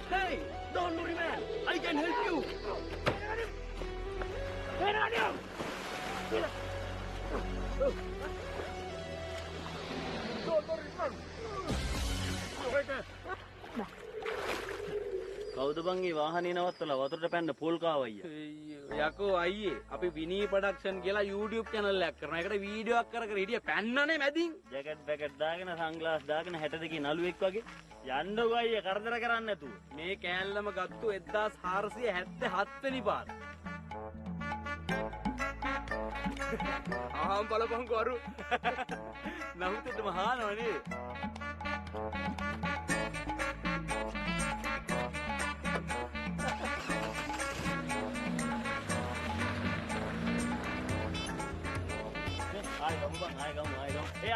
Hey, don't worry, man. I can help you. කවුද බං මේ වාහනේ නවත්තලා වතුරට පැන්න පොල් කාවයියා. යකෝ අයියේ අපි විනී ප්‍රොඩක්ෂන් කියලා YouTube channel එකක් කරනවා. ඒකට වීඩියෝ එකක් කර කර හිටියේ පැන්නනේ මැදින්. ජැකට් බැකට් දාගෙන සන්ග්ලාස් දාගෙන 62 නළුවෙක් වගේ යන්නකෝ අයියේ කරදර කරන්නේ නැතුව. මේ කෑල්ලම ගත්තු 1477 වෙනි පාර. ආම් බලපං කරු. නමුත් මහානවනේ.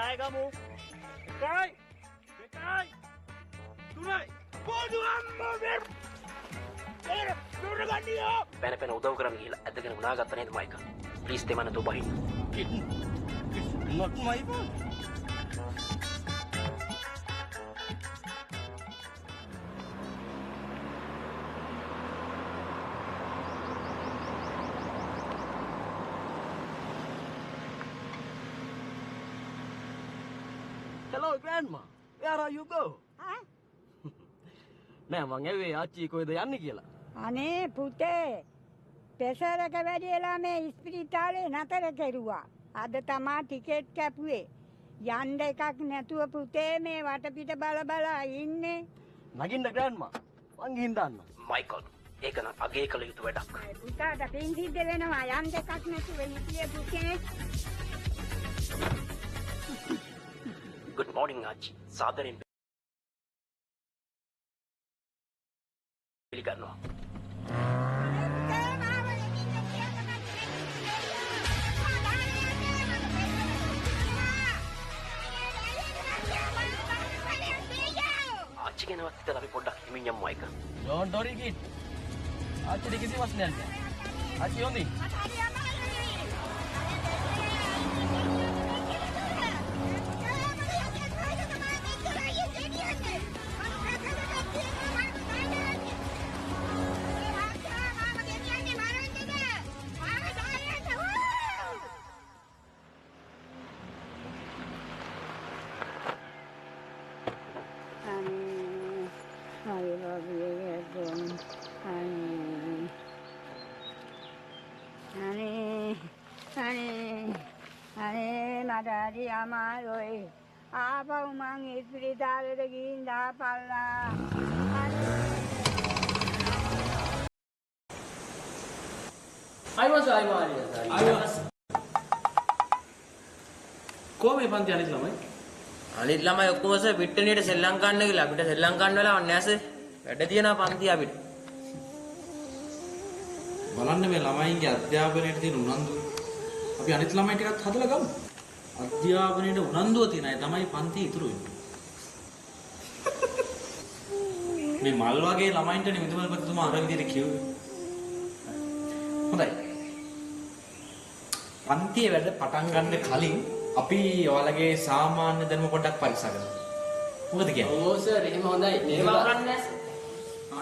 Ai kamu? Kai! Kai! Tunai! Bodu amma ber! Durra gandiyo! පැන උදව් කරන්න ගිහලා ඇදගෙන උනාගත්ත නේද මයික? ප්ලීස් දෙමන්න තෝ බහින්න. Not my fault. Hello, Grandma. Where are you go? නෑ මං ඇවේ ආච්චි කොහෙද යන්නේ කියලා. අනේ පුතේ පෙසරක වැඩිලා මේ ඉස්පිරිතාලේ නතර කෙරුවා. අද තමා ටිකට් කැපුවේ. යන්න එකක් නැතුව පුතේ මේ වටපිට බල ඉන්නේ. නගින්න Grandma. මං ගිහින් දාන්නම්. මයිකල් ඒක නම් අගේ කළ යුතු වැඩක්. පුතාට පින් සිද්ධ වෙනවා යන්න එකක් නැතුව හිටියේ පුතේ. Good morning ආච්චි. සාදරයෙන් පිළිගන්නවා. ආච්චි කෙනවත් හිතලා අපි පොඩ්ඩක් හිමින් යමු මයිකල්. Don't worry kid. ආච්චිට කිසි ප්‍රශ්නයක් නෑ. ආච්චි හොඳයි. Dari amaloi, apa umang ispirital lagi indah pala. අයිවස් අයිවාරියස් කොහොමද පන්ති අනිත් ළමයි? අනිත් ළමයි ඔක්කොම සර් පිට්ටනියට සෙල්ලම් ගන්න කියලා අපිට සෙල්ලම් ගන්න වෙලාවක් නැහැ සර්. වැඩ තියෙනවා පන්ති අපිට. බලන්න මේ ළමයින්ගේ අධ්‍යාපනයේ තියෙන උනන්දුව. අපි අනිත් ළමයි ටිකත් හදලා ගමු. අධ්‍යාපනයේ උනන්දුව තියෙන අය තමයි පන්ති ඉතුරු වෙන්නේ. මේ මල් වගේ ළමයින්ට නිමිතිමල් ප්‍රතිතුමා අර විදිහට කිව්වේ. හොඳයි. පන්තියේ වැඩ පටන් ගන්න කලින් අපි ඔයාලගේ සාමාන්‍ය දැනුම පොඩ්ඩක් පරීක්ෂා කරමු. මොකද කියන්නේ? ඔව් සර් එහෙම හොඳයි. මේවා කරන්නේ නැහැ සර්.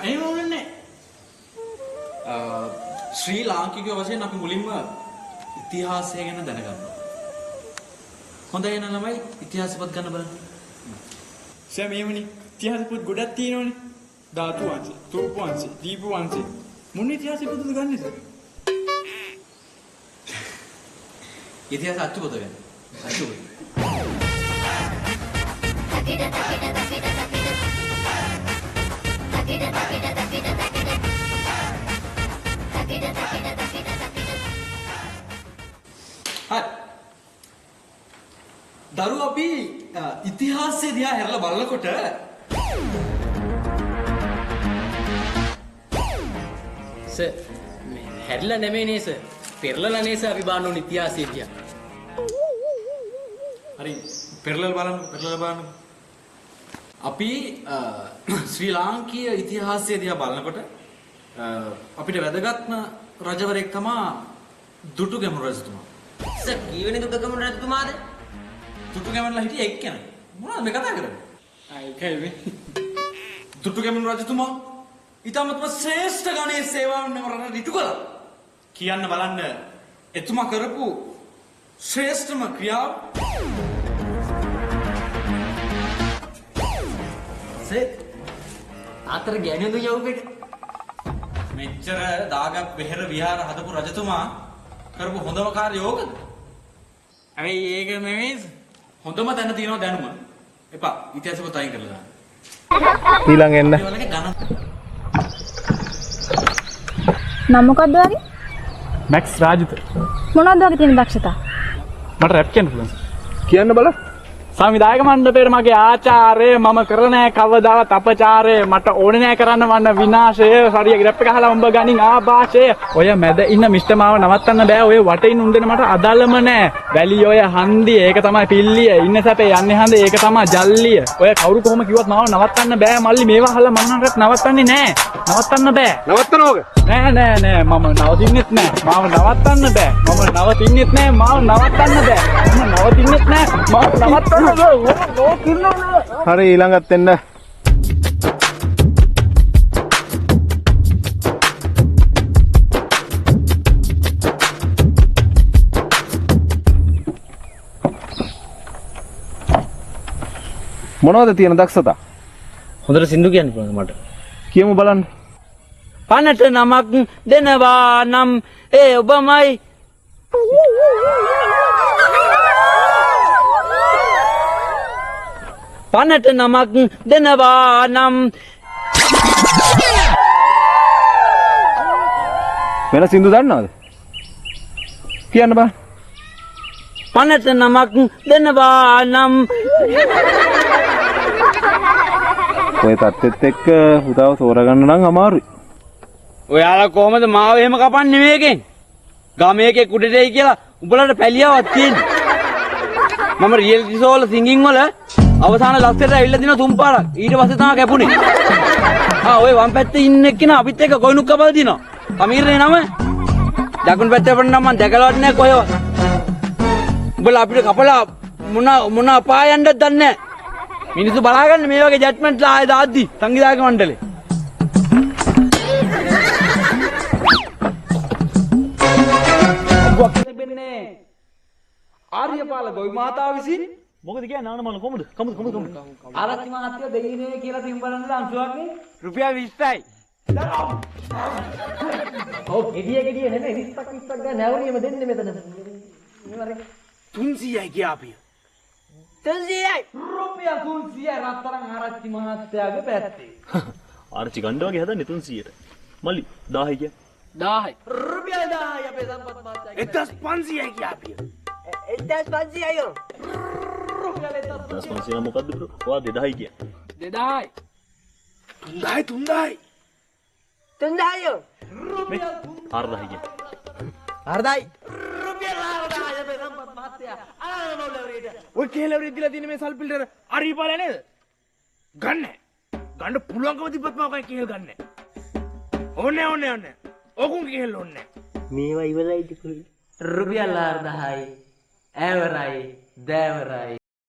එහෙම ඕනේ ශ්‍රී ලාංකිකයෝ වශයෙන් අපි මුලින්ම ඉතිහාසය ගැන දැනගන්නවා. හොඳයි නේද ළමයි? ඉතිහාස පොත් ගන්න බලන්න. සර් මේවනේ ඉතිහාස පොත් ගොඩක් තියෙනවනේ. ධාතු වංශය, තූප වංශය, දීප වංශය. මොන ඉතිහාස පොතද ගන්නෙ සර්? ඉතිහාස අච්චු පොත ගන්න. අච්චු පොත. හරි. දරුවෝ අපි ඉතිහාසය දිහා හැරලා බලනකොට සර් මේ හැරිලා නෙමෙයි නේ සර්. පෙරලලා නේ සර් අපි බලන්න ඕන ඉතිහාසය දිහා. හරි පෙරලලා බලන්න. අපි ශ්‍රී ලාංකීය ඉතිහාසය දිහා බලනකොට අපිට වැදගත්ම රජවරයෙක් තමයි දුටුගැමුණු රජතුමා. සර් කීවෙනි දුටුගැමුණු රජතුමාද? තුට්ටු කැමරලා හිටියේ එක්කෙනා. මොනවද මේ කතා කරන්නේ? ඒකයි මේ. තුට්ටු කැමර රජතුමා ඊටමත්ම ශ්‍රේෂ්ඨ ගණයේ සේවාවන් මෙම රට ඉටු කළා. කියන්න බලන්න එතුමා කරපු ශ්‍රේෂ්ඨම ක්‍රියාව. අතර ගැණුදු යවුපෙට මෙච්චර දාගත් වෙහෙර විහාර හදපු රජතුමා කරපු හොඳම කාර්යය ඕකද? හැබැයි ඒක නෙමෙයි. හොඳම තැන තියෙනවා දැනුම. එපා ඉතිහාස පොත අයින් කරලා දාන්න. ඊළඟ එන්න. ඒ වලගේ ගණන්. නම මොකක්ද වගේ? මැක්ස් රාජිත. මොනවද වගේ තියෙන දක්ෂතා? මට රැප් කියන්න පුළුවන්. කියන්න බල. සංවිධායක මණ්ඩපයේ මගේ ආචාර්ය මම කරලා නැහැ කවදාවත් අපචාරය මට ඕනේ නැහැ කරන්න මන්න විනාශය හරිය ග්‍රැප් එක අහලා උඹ ගනින් ආభాෂය ඔය මැද ඉන්න මිස්ටර් මාව නවත්තන්න බෑ ඔය වටේ ඉන්න උන්දෙන මට අදාළම නැහැ වැලි ඔය හන්දිය ඒක තමයි පිල්ලිය ඉන්න සැපේ යන්නේ හඳ ඒක තමයි ජල්ලිය ඔය කවුරු කොහොම කිව්වත් මාව නවත්තන්න බෑ මල්ලි මේවා අහලා මම නම් නවත්තන්නේ නැහැ නවත්තන්න බෑ නවත්තනෝක. නෑ මම නවතින්නෙත් නෑ මාව නවත්තන්න බෑ මම නවතින්නෙත් නෑ මාව නවත්තන්න බෑ මම නවතින්නෙත් නෑ මාව නවත්තන්න හරි ඊළඟත් එන්න. මොනවද තියෙන දක්ෂතා? හොඳට සින්දු කියන්න පුළුවන් මට. කියමු බලන්න. පනට නමක් දෙනවා නම් ඒ ඔබමයි පනට නමක් දෙනවා නම් වෙන සින්දු දන්නවද? කියන්න බෑ. පනට නමක් දෙනවා නම් ඔය තත්ත්වෙත් එක්ක පුතාව තෝරගන්න නම් අමාරුයි. ඔයාලා කොහමද මාව එහෙම කපන්නේ මේකෙන්? ගමේ එකේ කුඩේටයි කියලා උඹලට පැලියාවක් තියෙන්නේ. මම රියැලිටි ෂෝ වල සිංගින් වල අවසාන ලස්සට ඇවිල්ලා දින තුන් පාරක්. ඊට පස්සේ තමයි කැපුණේ. ඔය වම් පැත්තේ ඉන්න එක්කිනා අපිත් එක්ක ගොයිනුක් කපලා දිනවා. අමීර්නේ නම. දකුණු පැත්තේ අපිට නම් මම දැකලවත් නැහැ කොහෙවත්. උඹලා අපිට කපලා මොන අපායන්ද දන්නේ නැහැ. මිනිස්සු බලාගන්න මේ වගේ ජජ්මන්ට්ලා ආයෙ දාද්දි සංවිධායක මණ්ඩලේ. ආර්යපාල ගොවි මාතාව විසින් මොකද කියන්නේ නාන මල කොමුද කමුද ආරච්චි මහත්තයා දෙයිනේ කියලා තින් බලන්න අංශුවක් නේ රුපියල් 20යි. ඔව් ගෙඩිය නෙමෙයි 20ක් ගන්න නැවුනියම දෙන්නේ මෙතන. 300යි කියාපිය. 300යි රුපියල් 300යි රත්තරන් ආරච්චි මහත්තයාගේ පැත්තේ. ආරච්චි ගණ්ඩ වගේ හදන්නේ 300ට. මල්ලි 1000 කිය. 1000යි රුපියල් 1000යි අපේ සම්පත් මහත්තයාගේ 1500යි කියාපිය. 1500යි යෝ. රුපියල් 1500 නම් මොකද්ද බ්‍රෝ? ඔයා 2000 කිය. 2000යි 3000යි 3000යි යෝ. රුපියල් 4000 කිය. 4000යි රුපියල් 4000යි අපේ සම්පත් මහත්තයා. අනනෝලවරේට ඔය කේලවරේ දීලා තියෙන මේ සල්පිල්ටර අරීපාල නේද? ගන්න පුළුවන්කම තිබ්බත් මම කයි කේල් ගන්න. ඕනේ. ඔකුන් කේල් ඕනේ. මේවා ඉවරයි රුපියල් 4000යි. ඇවරයි දෑවරයි